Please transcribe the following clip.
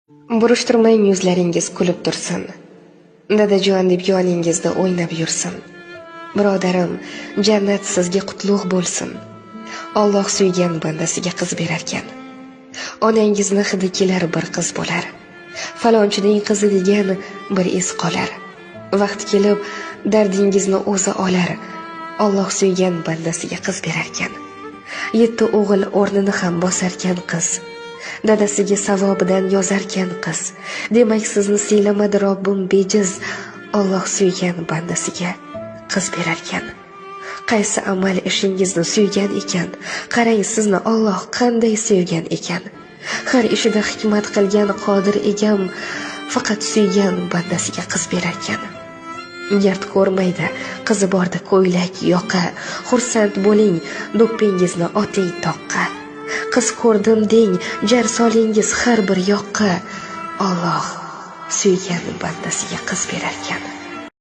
Burishtirmang yuzlaringiz kulib tursin. Dadajon deb yoningizda o'ynab yursin. Birodarim, jannat sizga qutlug' bo'lsin. Alloh suygan bandasiga qiz berarkan. Onangizni hidi kelar bir qiz bo'lar. Falonchining qizi degan bir iz qolar. Vaqt kelib dardingizni o'zi olar. Alloh suygan bandasiga qiz berarkan. 7 o'g'il o'rnini ham bosarkan qiz. Dadasiga savobidan yozarkan qiz. Demak sizni siylamadi Robbim bejiz. Alloh suygan bandasiga qiz berarkan. Qaysi amal ishingizni suygan ekan, qarang sizni Alloh qanday sevgan ekan. Har ishida hikmat qilgan qodir egam faqat suygan bandasiga qiz berarkan. Gard ko'rmaydi, qizi borda ko'ylak yoqa. Xursand bo'ling, do'ppingizni oting toqqa. Qiz ko'rdim deng, jar solingiz har bir yoqqa. Alloh suygan bandasiga qiz berarkan.